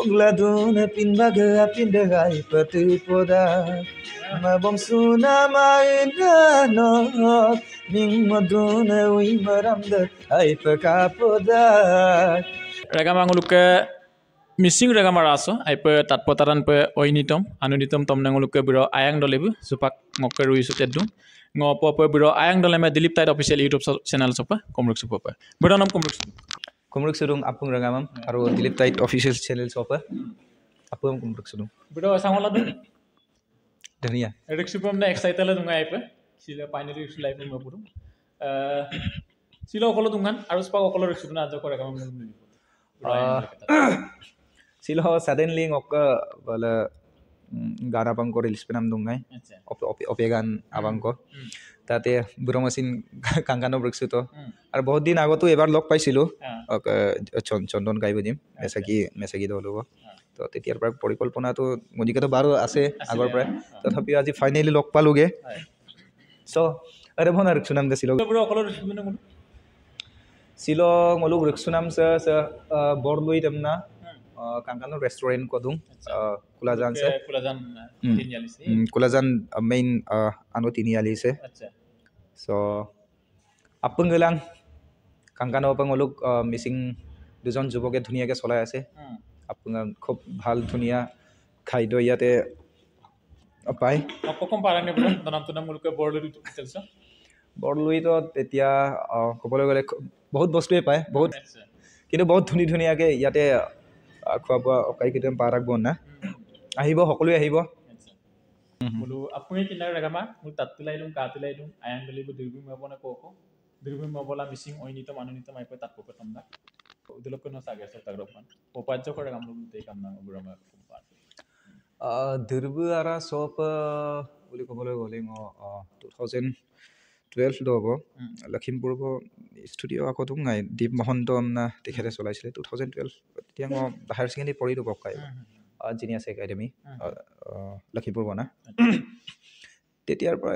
Ogladun pinbaga pindagai patipoda Mabom suna maina no Ming maduna ui maramda ai pakapoda Ragamanguluke Missing Ragamaraso, I put that potaran per oinitum, anunitum tom nanguluke bureau, ayang dolebu, supak mokeru sutedu, no popper bureau, ayang dolema delip tide official YouTube channel sopa, Komruk Super. Buranam Komruk. Komruk sudung apung ragamam, aru dilip tight official channel sopa. Apung komruk sudung. Bureau Samoladu? Dania. Eric Supam na excited dunga ipe, sila binary life in Mapuru. Silo Kolodungan, Aruspa Kolor Suduna Jokoram. Silo suddenly ngokka wala gara bang ko release pinam dungai opegan abang ko tate buro machine kangano bruksu to ar bahut din ago to ebar log paisilu chondon gaibojim mesagi dolo to tetiar par porikolpona to mojika to baro ase agor pra tothapi aji finally log paluge so are bhonar sunam de silo bro kolor Silong molug ruksunam sa borlui demna kangkano restaurant ko dung kulajan se kulajan main ano tiniali se so apunggelang kangkano pangolug missing dujon juboke dhuniya ke solai ase apunga khub bhal dhuniya khaido yate apai apkom parane bro danam tunam mulke borlui telsa borlui to tetia kobole gole বহুত বস্তুৱে পায় বহুত কিন্তু বহুত ধুনি ধুনিয়াকে ইয়াতে খোৱা অকাই কিতেম পাৰাক বনা আহিব সকলোৱে আহিব বলো আপুনি কিনাৰ ৰাগামা মই তাতলাইলুম কাতলাইলুম আয়ান গলিবু দিৰবি মবনা কোকো দিৰবি মবলা মিসিং অইনিত মানুনিত মাইপে তাত পকতম না উদলক ন সাগে সতাগ্রপন উপাজ্য করে গামলু দেই কামনা বুৰামা কুম্পাত দিৰবি আৰা সপ বুলি কবলৈ গলে 2012 দব লখিমপুৰ ষ্টুডিও আকতো নাই দীপ মহন্ত আমনা তেখেতে চলাইছিলে 2012 তেতিয়া মই হায়াৰ সেকেন্ডাৰী পঢ়িলো বকাই জিনিয়াস একাডেমি লখিমপুৰ বনা তেতিয়াৰ পৰা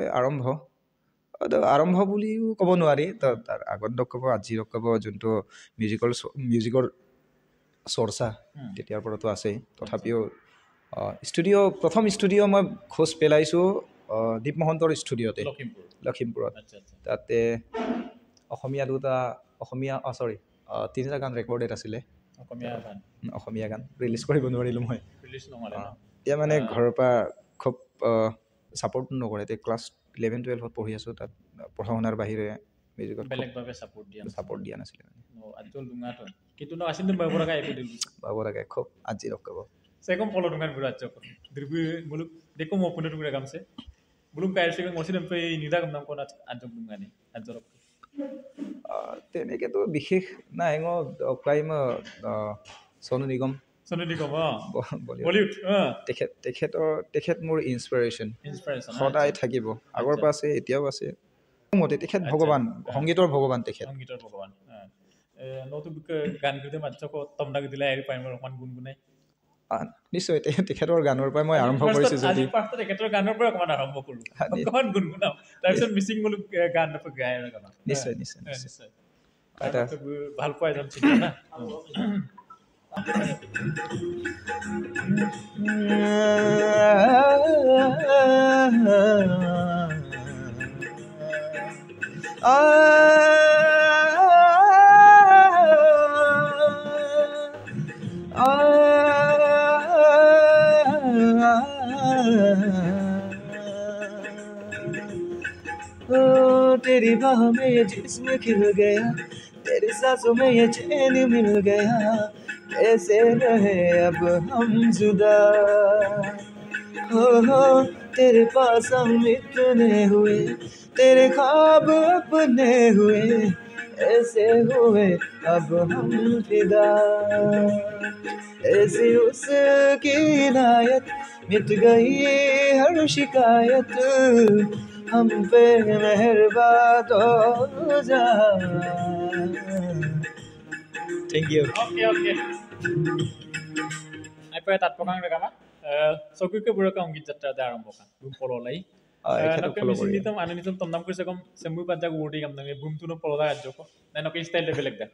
আৰম্ভ বুলিও ক'ব নোৱাৰি তাৰ আগত ক'ব আজি ক'ব যোনটো মিউজিকৰ চৰ্চা তেতিয়াৰ পৰাতো আছে তথাপিও প্ৰথম ষ্টুডিও মই খোজ পেলাইছো দীপ মহন্তৰ ষ্টুডিওতে লখিমপুৰত তাতে তিনিটা গান ৰেকৰ্ডেড আছিলে অসমীয়া গান ৰিলিজ কৰিব নোৱাৰিলো মই এতিয়া মানে ঘৰৰ পৰা খুব সাপোৰ্ট নকৰে তে ক্লাছ 11 12 পঢ়ি আছো তাত পঢ়া শুনাৰ বাহিৰে মিউজিকত বেলেগভাৱে সাপোৰ্ট দিয়া নাছিলে আজল দুঙাটো কিন্তু ন আছিল বাবুৰাকা একো দিল বাবুৰাকা খুব আজি ৰখাব সেকম পলো দুঙান বুৰা আজক দিৰবি মুলুক দেখো মো পুনে টুকুৰা কামছে বুলুম কাইৰ সেকম মছিন পে নিদা কাম নাম কোন আজক দুঙানি আজক তেনেকে তো বিশেষ নাই ক্ৰাইম সোনু নিগম বলিউড তেখেত মোৰ ইনস্পিৰেশ্যন সদায় থাকিব আগৰ পৰা আছে এতিয়াও আছে মতে তেখেত ভগৱান সংগীতৰ ভগৱান তেখেত নতুন গান গীতে মাত্ৰক তমদাক দিলে এৰি পাইমৰ অকমান গুণগুণাই নিশ্চয় তেখেতৰ গানৰ পৰা মই আৰম্ভ কৰিছো যদি তেখেতৰ গানৰ পৰা অকমান আৰম্ভ কৰো অকমান গুণগুণাও তাৰপিছত মিচিং মুলুক গান গাই গাবা নিশ্চয় এটা ভাল পোৱা এজন চিংগাৰ না तेरी बाहों में ये जिस्म खिल गया तेरी सांसों में ये चैन मिल गया कैसे रहे अब हम जुदा हो तेरे पास हम इतने हुए तेरे ख्वाब अपने हुए ऐसे हुए अब हम फिदा ऐसी उसकी इनायत मिट गई हर शिकायत हम पे मेहरबान हो जा थैंक यू ओके আইপে তাত পকাং ৰেগামা সকুকে বুৰকা সংগীত যাত্ৰা আৰম্ভ কা বুম পললাই নকে মিছিনিতম আননিতম তমনাম কৰিছে কম সেম্বু পাজা গুটি কাম নগে বুম তুনো পললা আজক না নকে স্টাইল বেলেগ দা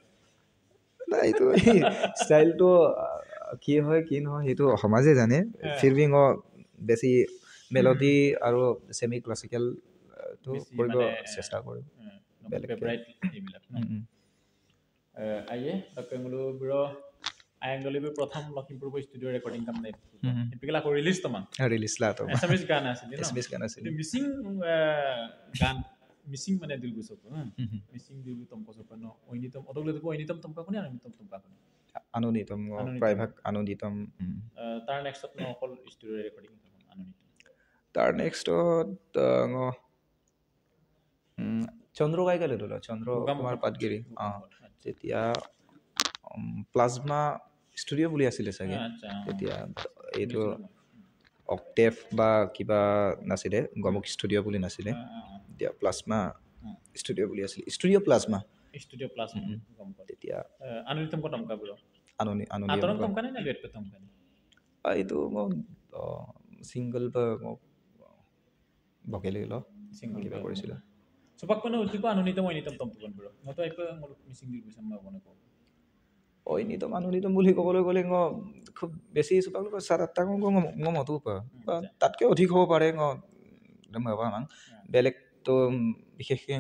নাই তো স্টাইল তো কি হয় কি নহয় সেইটো সমাজে জানে ফিল্মিং বেছি মেলোডি আৰু ছেমি ক্লাছিকেল টো বেছি কৰিব মানে চেষ্টা কৰিম বেলেগকে ফেভাৰাইট এইবিলাক ন আইয়ে তাকে বোলো ব্ৰ আয়াংগলিবি প্ৰথম লখিমপুৰ ষ্টুডিঅ ৰেকৰ্ডিং কাম নাই এপিকলা আকৌ ৰিলিজ তমান ৰিলিজ লাটো এছামিজ গান আছিল ন এছমিছ গান আছিল itu missing গান মিসিং মানে দিলগু সব মিসিং দিলগু তমক সব ন ওইনিতম অতগলে দিব ওইনিতম তমকা কোনি আনিতম তমকা কোনি আনন্দিতম প্ৰায়ভাগ আনন্দিতম তাৰ নেক্সটত ন অকল ষ্টুডিঅ ৰেকৰ্ডিং আনন্দিতম তাৰ নেক্সটত চন্দ্ৰ গাইকালে ধৰিল চন্দ্ৰ কুমাৰ পাটগিৰি তেতিয়া প্লাজমা ষ্টুডিঅ' বুলি আছিলে চাগে তেতিয়া এইটো অক্টেভ বা কিবা নাছিলে গমুক ষ্টুডিঅ' বুলি নাছিলে এতিয়া প্লাজমা ষ্টুডিঅ' বুলি আছিলে ষ্টুডিঅ' প্লাজমা তেতিয়া আনন্দিতম তমকা ব্ৰ আনন্দিতম তমকা নে ডুৱেট তমকা এইটো মোক ছিংগল বা মোক ভকেলি ল কিবা কৰিছিলোঁ Supak kono utiko anunitom oinitom tompukan bro. Noto ipo ngoluk missing di bisa mau kono ko. অইনিতম আনন্দিতম বুলি ক'বলৈ গ'লে খুব বেছি চুপাক লোক 7-8টা মতো পা তাতকৈ অধিক হ'ব পাৰে বেলেগতো বিশেষকৈ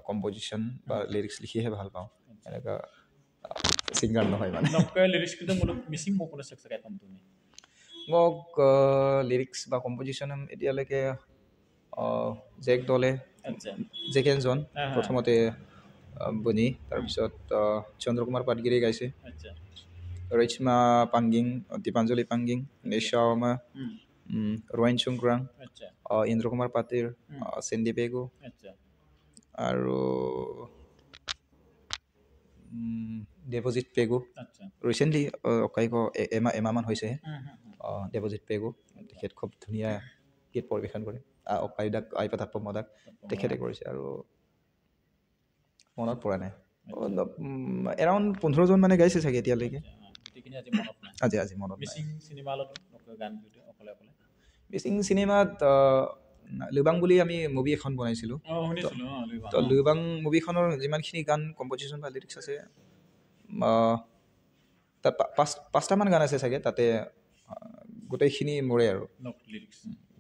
কম্পজিশ্যন বা লিৰিক্স লিখিহে ভাল পাওঁ এনেকুৱা ছিংগাৰ নহয় মানে নকয় লিৰিক্স কিন্তু মোৰ মিছিং মোক কোনো চেক পাম তুমি মোক লিৰিক্স বা কম্পজিশ্যন এতিয়ালৈকে জেক দলে জেকেনজন প্ৰথমতে বনি তাৰপিছত চন্দ্ৰকুমাৰ পাটগিৰি গাইছে ৰৈচমা পাংগিং দীপাঞ্জলি পাংগিং নিশাওমা ৰোৱাইন চুংক্ৰাং ইন্দ্ৰকুমাৰ পাটিৰ চেণ্ডি পেগু আৰু দেৱজিৎ পেগু ৰিচেণ্টলি অকাইক এমাহমান হৈছে দেৱজিৎ পেগু তেখেত খুব ধুনীয়া গীত পৰিৱেশন কৰে অকাইদাক আইপাতাপ মদাক তেখেতে কৰিছে আৰু মনত পৰা নাই এৰাউণ্ড 15জন মানে গাইছে চাগে এতিয়ালৈকে আজি মনত মিচিং চিনেমাত লুবাং বুলি আমি মুভি এখন বনাইছিলোঁ তো লুবাং মুভিখনৰ যিমানখিনি গান কম্পজিশ্যন বা লিৰিক্স আছে তাত 5টামান গান আছে চাগে তাতে গোটেইখিনি মোৰে আৰু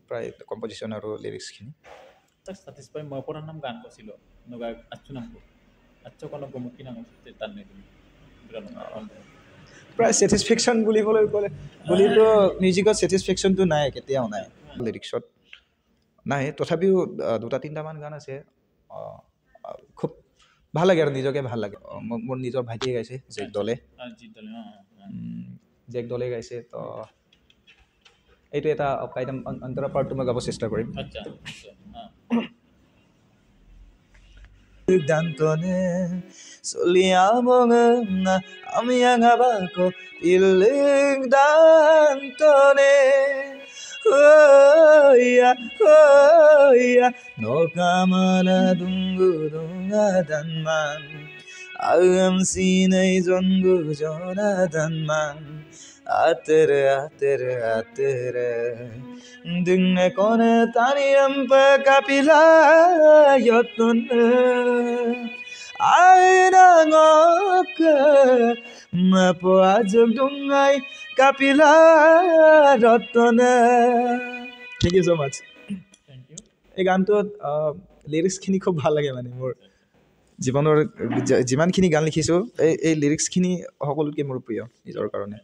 প্ৰায় কম্পজিশ্যন আৰু লিৰিক্সখিনি satisfy মই পৰাৰ নাম গান কৈছিলোঁ নগা আচ্ছু নাম আচ্ছু কোনো গমুকি নাম তান নাই তুমি প্ৰায় ছেটিছফেকশ্যন বুলিবলৈ ক'লে বুলিতো মিউজিকত ছেটিছফেকশ্যনটো নাই কেতিয়াও নাই লিৰিক্সত নাই তথাপিও 2-3টামান গান আছে খুব ভাল লাগে আৰু নিজকে ভাল লাগে মোৰ নিজৰ ভাইটিয়ে গাইছে জেক দলে গাইছে তো এইটো এটা অকাইদম অন্তৰা পাৰ্টটো মই গাব চেষ্টা কৰিম Dantone soliamong ami ang abako iling dantone oh ya no kamala dungu dunga danman agam sinai zongu jona danman atere Dinge kone taniyam pa kapila yotun aina ngok mapo ajog dungai kapila rotun Thank you so much. Thank you. এই গানটোত লিৰিক্সখিনি খুব ভাল লাগে মানে মোৰ জীৱনৰ যিমানখিনি গান লিখিছোঁ এই লিৰিক্সখিনি সকলোতকৈ মোৰ প্ৰিয় নিজৰ কাৰণে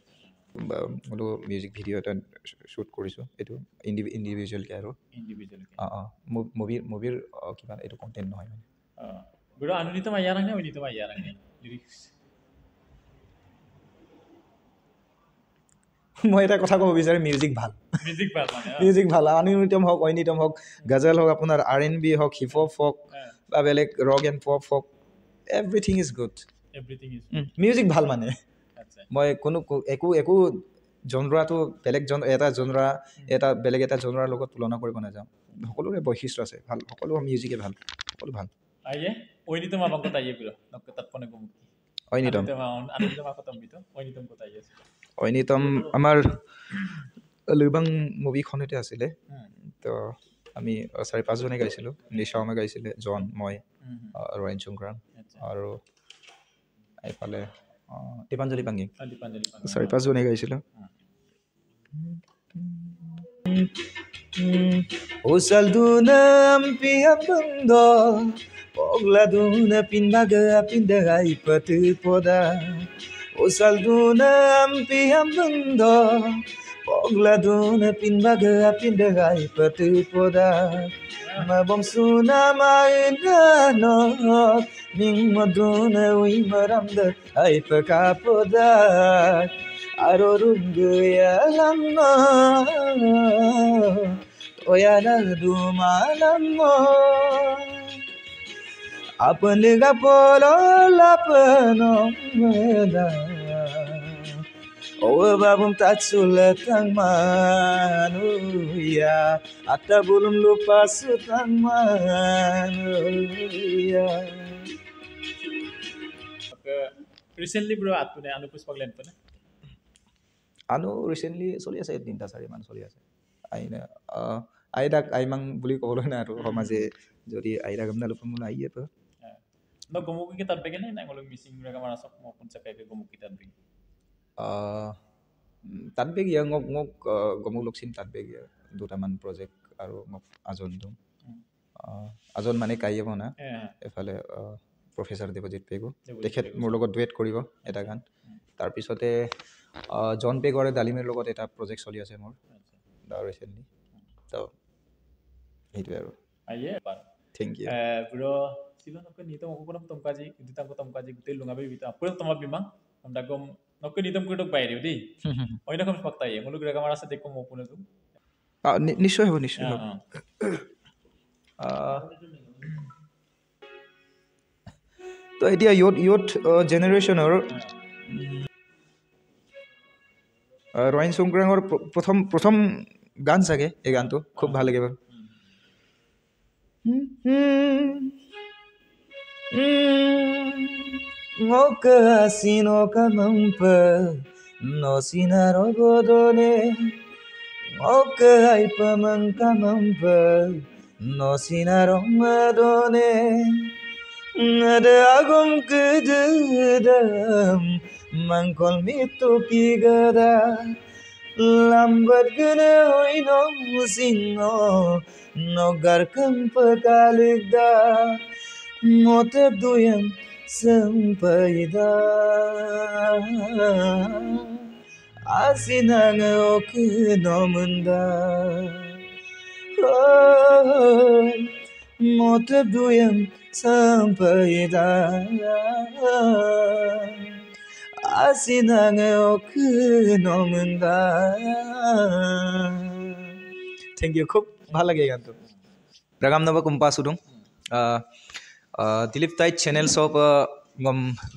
বোলো মিউজিক ভিডিঅ' এটা শ্বুট কৰিছোঁ এইটো ইণ্ডিভিজুৱেলকৈ আৰু মুভিৰ কিবা এইটো কণ্টেণ্ট নহয় মানে bro anunitom ayarang ne unitom ayarang ne lyrics মই এটা কথা ক'ব বিচাৰিম মিউজিক ভাল মিউজিক ভাল আনুনিতম হওক ঐনিতম হওক গজল হওক আপোনাৰ R&B হওক হিপ হপ হওক বা বেলেগ ৰক এণ্ড পপ হওক এভৰিথিং ইজ গুড মিউজিক ভাল মানে মই কোনো একো জনৰাটো বেলেগ এটা জনৰা এটা বেলেগ এটা জনৰাৰ লগত তুলনা কৰিব নাযাওঁ সকলোৰে বৈশিষ্ট্য আছে ভাল সকলো মিউজিকে ভাল সকলো ভাল আইয়ে ঐনিতম abang ko tayo bro nagkatat ko nagum ঐনিতম ako tambito ঐনিতম ko tayo ঐনিতম আমাৰ লুবাং মুভিখনতে আছিলে তো আমি 4-5জনে গাইছিলোঁ নিশাওমে গাইছিলে জন মই ৰোৱাইন চুংক্ৰাং আৰু এইফালে দীপাঞ্জলি পাংগি দীপাঞ্জলি 4-5 জনে গাইছিলোঁ Usalduna piapundo Ogladuna pindaga pindagai patu poda Usalduna piapundo Ogladuna pindaga pindagai patu poda Mabom suna maina no Ming maduna ui maramda ai pakapoda Arorungu ya lama Oyana dumalamo Apaniga polo lapano meda Owe babum tatsuletang manuya Atta bulum lupa sutang manuya recently ব্ৰ আতুনে অনুপুষ্পক লেন পনে আনো recently চলি আছে 3-4 মান চলি আছে আইনা আইদাক আইমাং বুলি ক'বলৈ নাই আৰু সমাজে যদি আইদা গমনা লুপমুল আইয়ে তো ন গমুকি কি তাত বেগে নাই গলো মিসিং ৰেগা মাৰা সব মপন চাকাকে গমুকি তাত বেগে তাত বেগিয়া ngok ngok গমু লক্সিন তাত বেগিয়া দুটামান প্ৰজেক্ট আৰু মোক আজন দম আজন মানে কাইয়ে বনা এফালে প্ৰফেসৰ দেৱজিৎ পেগু তেখেত মোৰ লগত ডুৱেট কৰিব এটা গান তাৰ পিছতে জন পেগৰে দালিমেৰ লগত এটা প্ৰজেক্ট চলি আছে মোৰ দা ৰিসেন্টলি তো এইটো আৰু আইয়ে পাৰ থ্যাংক ইউ ব্ৰ সিলনক নিতম অকনম তমকাজি দুটাংক তমকাজি গুটেই লুঙাবে বিতা পুরো তমা বিমা আমদাগম নক নিতম কুটক বাইরে দেই ওইরকম ফক্তাই মুলুক রেগা মারা সাথে কম ওপনে তো নিশ্চয় হ'ব নিশ্চয় হ'ব তো এতিয়া ইয়ত জেনেৰেশ্যনৰ ৰয়ন সংগ্ৰামৰ প্ৰথম গান চাগে এই গানটো খুব ভাল লাগে বাৰু ngoka sino kamampa no sinaro godone ngoka aipa mankamampa no sinaro madone ada agum kededam mangkol mitu pigada lambat gene hoino sino nogar kampa kaligda mote duyam sampaida asinang oknomunda mote duyam sampaida asinang oknomunda thank you খুব ভাল লাগে গানটো ৰাগাম নব কুম্পা সুদুং দিলীপ তাই channel সব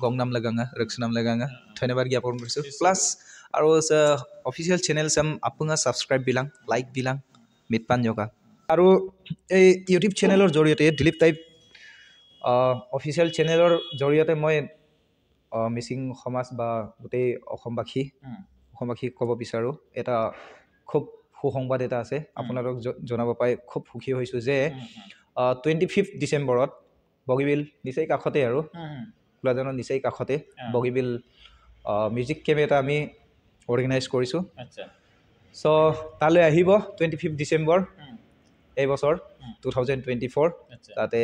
গংনাম লাগাঙা ৰক্ষনাম লাগাঙা ধন্যবাদ জ্ঞাপন কৰিছো প্লাছ আৰু অফিচিয়েল চেনেল সাম আপুঙা সাবস্ক্ৰাইব বিলাং লাইক বিলাং মিটপান জকা আৰু এই ইউটিউব চেনেলৰ জৰিয়তে দিলীপ তাই অফিচিয়েল চেনেলৰ জৰিয়তে মই মিচিং সমাজ বা গোটেই অসমবাসী ক'ব বিচাৰো এটা খুব সুসংবাদ এটা আছে আপোনালোক জনাব পাই খুব সুখী হৈছো যে 25 ডিসেম্বৰত বগীবিল নিচেই কাখতে আৰু কুলাজানৰ নিচেই কাখতে বগীবিল মিউজিক কেম্প এটা আমি অৰ্গানাইজ কৰিছো আচ্ছা সো তালৈ আহিব 25 ডিসেম্বৰ এই বছৰ 2024 তাতে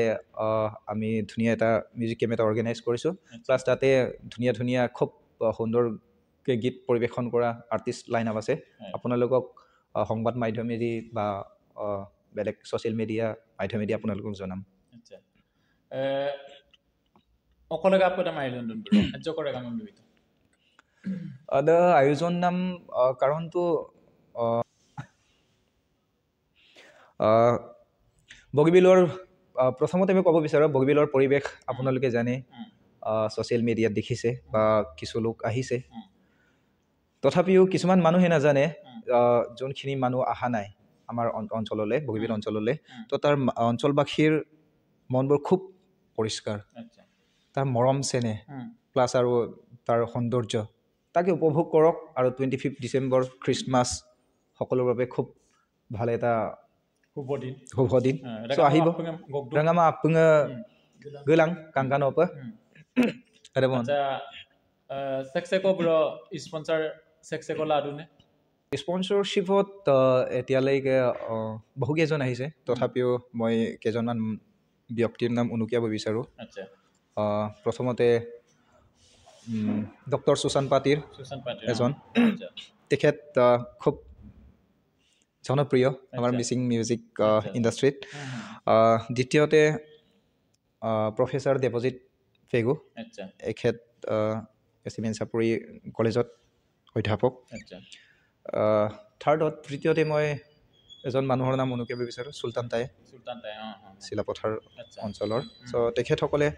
আমি ধুনীয়া এটা মিউজিক কেম্প এটা অৰ্গানাইজ কৰিছো প্লাছ তাতে ধুনীয়া খুব সুন্দৰকৈ গীত পৰিৱেশন কৰা আৰ্টিষ্ট লাইন আপ আছে আপোনালোকক সংবাদ মাধ্যমেদি বা বেলেগ সোশ্যাল মিডিয়া মাধ্যমেদি আপোনালোকক জনাম আচ্ছা অকলে গাপটা আয়োজন দন আজ কৰে গাম নিবিত আয়োজন নাম কাৰণটো বগীবিলৰ প্ৰথমতে আমি ক'ব বিচাৰো বগীবিলৰ পৰিৱেশ আপোনালোকে জানে সোশ্যাল মিডিয়াত দেখিছে বা কিছু লোক আহিছে তথাপিও কিছুমান মানুহে নাজানে যোনখিনি মানুহ আহা নাই আমাৰ অঞ্চললৈ বগীবিল অঞ্চললৈ তো তাৰ অঞ্চলবাসীৰ মনবোৰ খুব পৰিষ্কাৰ তাৰ মৰম চেনে প্লাছ আৰু তাৰ সৌন্দৰ্য তাকে উপভোগ কৰক আৰু 25 ডিসেম্বৰ খ্ৰীষ্টমাছ সকলোৰ বাবে খুব ভাল এটা শুভ দিন সো আহিব ৰঙামা আপুঙা গলাং কাংকানপ আচ্ছা সেক্সেকো ব্ৰ স্পন্সৰ সেক্সেকো লাডুনে স্পনচৰশ্বিপত এতিয়ালৈকে বহুকেইজন আহিছে তথাপিও মই কেইজনমান ব্যক্তিৰ নাম উনুকিয়াব বিচাৰোঁ আচ্ছা প্ৰথমতে ডক্টৰ সুশান্ত পাতিৰ সুশান্ত পাটিল এজন আচ্ছা তেখেত খুব জনপ্ৰিয় আমাৰ মিচিং মিউজিক ইণ্ডাষ্ট্ৰীত দ্বিতীয়তে প্ৰফেচাৰ দেৱজিৎ পেগু আচ্ছা এখেত এছিমেন চাপৰি কলেজত অধ্যাপক আচ্ছা থাৰ্ডত তৃতীয়তে মই এজন মানুহৰ নাম উনুকিয়াব বিচাৰোঁ চুলতান তাই চিলাপথাৰ আচ্ছা অঞ্চলৰ চ' তেখেতসকলে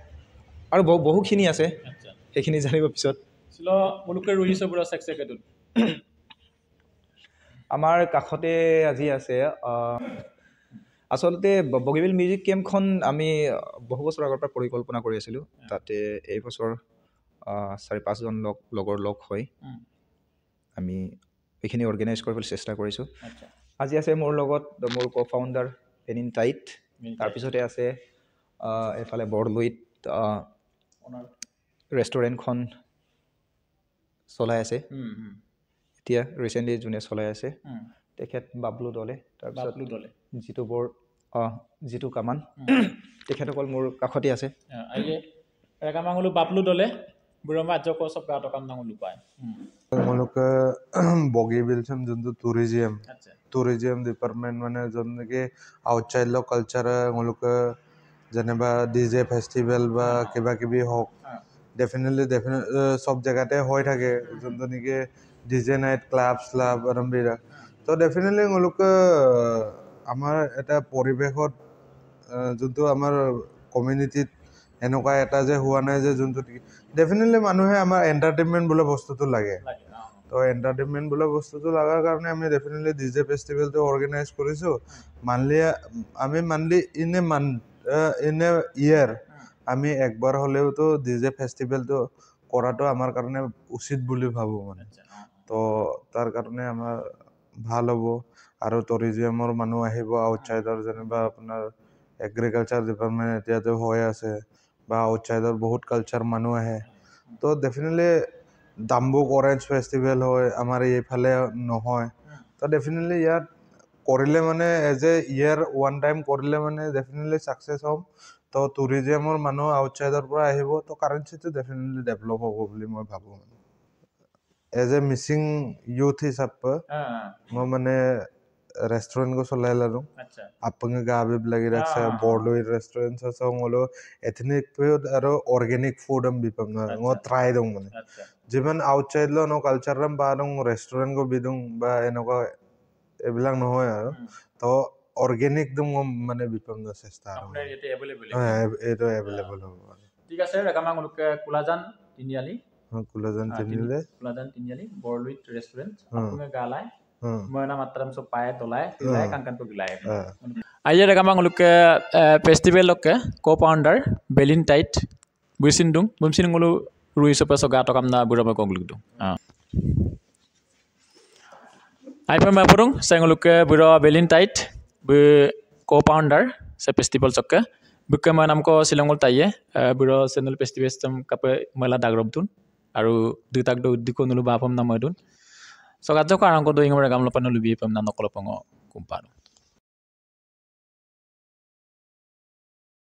আৰু বহুখিনি আছে আচ্ছা সেইখিনি জানিব পিছত ছিল মুলুকে ৰুইছে ব্ৰ সেক্সেকেটোত আমাৰ কাষতে আজি আছে আচলতে বগীবিল মিউজিক কেম্পখন আমি বহু বছৰ আগৰ পৰা পৰিকল্পনা কৰি আছিলোঁ তাতে এই বছৰ 4-5জন লগৰ লগ হৈ আমি এইখিনি অৰ্গেনাইজ কৰিবলৈ চেষ্টা কৰিছোঁ আচ্ছা আজি আছে মোৰ লগত মোৰ কো ফাউণ্ডাৰ পেনিন টাইট তাৰপিছতে আছে এফালে বৰলুইত ৰেষ্টুৰেণ্টখন চলাই আছে এতিয়া ৰিচেণ্টলি যোনে চলাই আছে তেখেত বাবলু দলে তাৰপিছত জিতু কামান তেখেতসকল মোৰ কাষতে আছে আইয়ে ৰেগামাঙুলু বাবলু দলে বুঢ়মা আজক সব গাঁৱত কাম নাঙুলু পায় তেওঁলোকে বগীবিল চাম যোনটো আচ্ছা টুৰিজিম ডিপাৰ্টমেণ্ট মানে যোননেকি আউটচাইড ল কালচাৰ তেওঁলোকে যেনিবা ডিজে ফেষ্টিভেল বা কিবা কিবি হওক ডেফিনেটলি চব জেগাতে হৈ থাকে যোনটো নেকি ডিজে নাইট ক্লাব আৰম্ভিৰা তো ডেফিনেটলি তেওঁলোকে আমাৰ এটা পৰিৱেশত যোনটো আমাৰ কমিউনিটিত এনেকুৱা এটা যে হোৱা নাই যে যোনটো ডেফিনেটলি মানুহে আমাৰ এণ্টাৰটেইনমেণ্ট বোলা বস্তুটো লাগে তো এণ্টাৰটেইনমেণ্ট বোলা বস্তুটো লগাৰ কাৰণে আমি ডেফিনেটলি ডিজে ফেষ্টিভেলটো অৰ্গেনাইজ কৰিছোঁ মান্থলি ইন এ ইয়েৰ আমি একবাৰ হ'লেওতো ডিজে ফেষ্টিভেলটো কৰাটো আমাৰ কাৰণে উচিত বুলি ভাবোঁ মানে তো তাৰ কাৰণে আমাৰ ভাল হ'ব আৰু টুৰিজিমৰ মানুহ আহিব আউটচাইডৰ যেনিবা আপোনাৰ এগ্ৰিকালচাৰ ডিপাৰ্টমেণ্ট এতিয়াতো হৈ আছে বা আউটচাইডৰ বহুত কালচাৰ মানুহ আহে তো ডেফিনেটলি ডাম্বুক অৰেঞ্জ ফেষ্টিভেল হয় আমাৰ এইফালে নহয় তো ডেফিনেটলি ইয়াত কৰিলে মানে as a year one time কৰিলে মানে ডেফিনেটলি ছাকচেছ হ'ম তো টুৰিজিমৰ মানুহ আউটচাইডৰ পৰা আহিব তো কাৰেঞ্চিটো ডেফিনেটলি ডেভেলপ হ'ব বুলি মই ভাবোঁ এজ এ মিচিং ইউথ হিচাপে মই মানে रेस्टोरेंट को चलाए ला दूं अच्छा अपने गावे लगी रखा है बॉर्डोई रेस्टोरेंट से मोलो एथनिक फूड और ऑर्गेनिक फूड हम भी पमना वो ट्राई दूं मैंने अच्छा जीवन आउटसाइड लो नो कल्चर रम बारूं रेस्टोरेंट को भी दूं बा एनोका एबिलांग न हो यार तो ऑर्गेनिक दूं मैंने भी पमना सस्ता अपने ये तो अवेलेबल है ये तो अवेलेबल हो ठीक है सर रकामांगुलुके कुलाजान तिनियाली हां कुलाजान तिनियाली बॉर्डोई रेस्टोरेंट अपने गालाय Mana matram so pae tolai tilai kankan ko gilai aye regamang luke festival lokke co-founder Belin Tight buisindung bumsinungulu rui so paso gato kamna burama konglugdu ai pema purung senguluke buro Belin Tight bu co-founder se festival sokke bukke manam ko silongul taiye buro senul festival sam kape mala dagrobdun aru dutak do dikonulu bapam namadun So kadto ko arang ko doing mo regam lopan lubi pam nan ko lopango kumpano.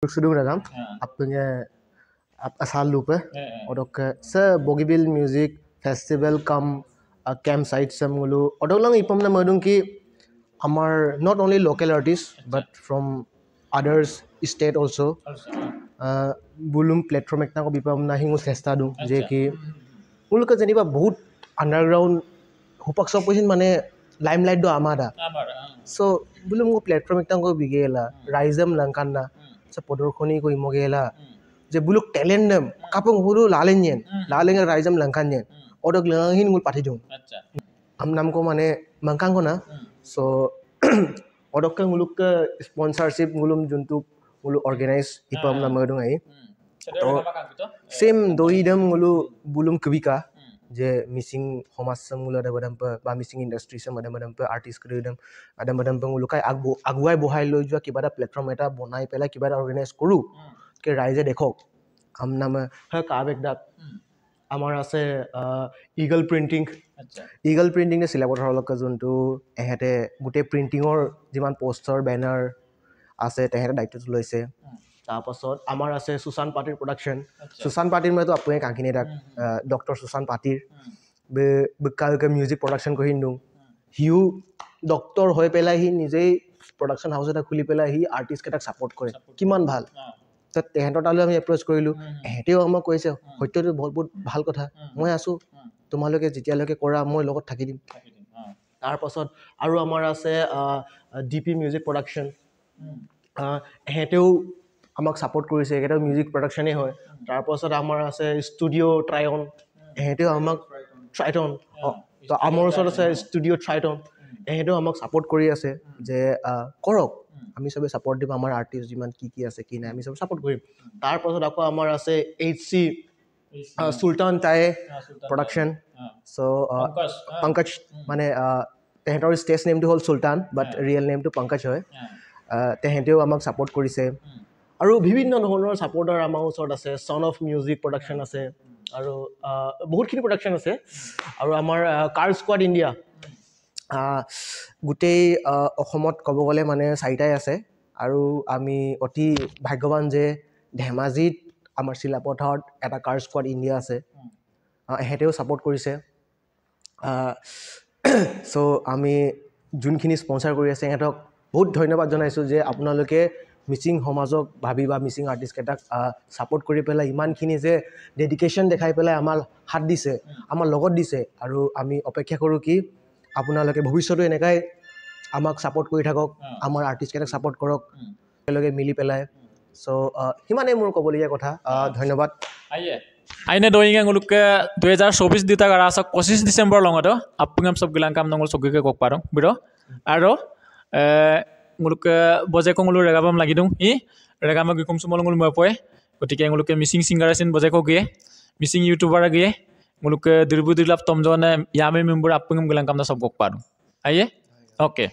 Sudung regam apnya asal lupa odok se Bogeybill Music Festival kam campsite sem ngulu odok lang ipam na madung ki amar not only local artists but from others state also bulum platform ekta ko bipam na hingu chesta du je ki ulka jeniba bahut underground hupak sop poisin mane limelight do amada so bulum ko platform ekta ko bigela raizam langkanna se podorkhoni ko imogela je buluk talent dem kapung hulu lalenyen raizam langkanyen odok langhin ngul pathi jung acha am nam ko mane mangkang ko na so odok ka nguluk ka sponsorship ngulum juntu ngulu organize ipam na madung ai to same doidam ngulu bulum kubika J missing समाज समूल आदाबादाम बा missing industry सम आदाबादाम artist क्रिएटम आदाबादाम लुकाय आगुवाई बहाय লৈ যোৱা কিবা এটা প্ল্যাটফৰ্ম এটা বনাই পেলাই কিবা এটা অৰ্গানাইজ কৰো কে ৰাইজে দেখক আম নাম হয় কাবেক দাক আমাৰ আছে ইগল প্ৰিণ্টিং আচ্ছা ইগল প্ৰিণ্টিং চিলাপথাৰলৈকে যোনটো এহেঁতে গোটেই প্ৰিণ্টিঙৰ যিমান প'ষ্টাৰ বেনাৰ আছে তেহেঁতে দায়িত্বটো লৈছে তাৰপাছত আমাৰ আছে সুশান্ত পাটিৰ প্ৰডাকশ্যন সুশান্ত পাটিৰ মইতো আপুনি কাহিনী এটা ডক্টৰ সুশান্ত পাটিৰ বিকালকে মিউজিক প্ৰডাকশ্যন কৰি দিওঁ সিও ডক্টৰ হৈ পেলাই সি নিজেই প্ৰডাকশ্যন হাউচ এটা খুলি পেলাই সি আৰ্টিষ্টকেইটাক ছাপোৰ্ট কৰে কিমান ভাল তাত তেহেঁতৰ তালৈ আমি এপ্ৰ'চ কৰিলোঁ এহেঁতেও আমাক কৈছে সত্যটো বহুত ভাল কথা মই আছোঁ তোমালোকে যেতিয়ালৈকে কৰা মই লগত থাকি দিম তাৰপাছত আৰু আমাৰ আছে DP মিউজিক প্ৰডাকশ্যন এহেঁতেও আমাক ছাপোৰ্ট কৰিছে একেটাও মিউজিক প্ৰডাকশ্যনেই হয় তাৰপাছত আমাৰ আছে ষ্টুডিঅ' ট্ৰাইঅন এহেঁতেও আমাক ট্ৰাইটন তো আমাৰ ওচৰত আছে ষ্টুডিঅ' ট্ৰাইটন এহেঁতেও আমাক ছাপোৰ্ট কৰি আছে যে কৰক আমি চবে ছাপোৰ্ট দিম আমাৰ আৰ্টিষ্ট যিমান কি আছে কি নাই আমি চবে ছাপোৰ্ট কৰিম তাৰপাছত আকৌ আমাৰ আছে HC চুলতান টাই প্ৰডাকশ্যন চ' পংকজ মানে তেহেঁতৰ ষ্টেজ নেমটো হ'ল চুলতান বাট ৰিয়েল নেমটো পংকজ হয় তেহেঁতেও আমাক ছাপোৰ্ট কৰিছে আৰু বিভিন্ন ধৰণৰ ছাপোৰ্টাৰ আমাৰ ওচৰত আছে চন অফ মিউজিক প্ৰডাকশ্যন আছে আৰু বহুতখিনি প্ৰডাকশ্যন আছে আৰু আমাৰ কাৰ স্কোৱাড ইণ্ডিয়া গোটেই অসমত ক'ব গ'লে মানে 4টাই আছে আৰু আমি অতি ভাগ্যৱান যে ধেমাজিত আমাৰ চিলাপথাৰত এটা কাৰ স্কোৱাড ইণ্ডিয়া আছে এহেঁতেও ছাপোৰ্ট কৰিছে চ' আমি যোনখিনি স্পনচাৰ কৰি আছে সিহঁতক বহুত ধন্যবাদ জনাইছোঁ যে আপোনালোকে মিচিং সমাজক ভাবি বা মিচিং আৰ্টিষ্টকেইটাক ছাপোৰ্ট কৰি পেলাই ইমানখিনি যে ডেডিকেশ্যন দেখাই পেলাই আমাৰ হাত দিছে আমাৰ লগত দিছে আৰু আমি অপেক্ষা কৰোঁ কি আপোনালোকে ভৱিষ্যতো এনেকাই আমাক ছাপোৰ্ট কৰি থাকক আমাৰ আৰ্টিষ্টকেইটাক ছাপোৰ্ট কৰক একেলগে মিলি পেলাই চ' সিমানেই মোৰ ক'বলগীয়া কথা ধন্যবাদ Aine doing ang uluk 2024 dita gara sak 25 Desember longodo apungam sob gilang kam nongol sogi ke kok parong biro aro nguluk boje ko ngulur regabam lagi dong regam gi kum sumol ngul moy poe gotike nguluk missing singer asin boje ko gie missing youtuber gie nguluk dirbu dirlap tomjone yame member apungam gilang kam na sob kok parong aye okay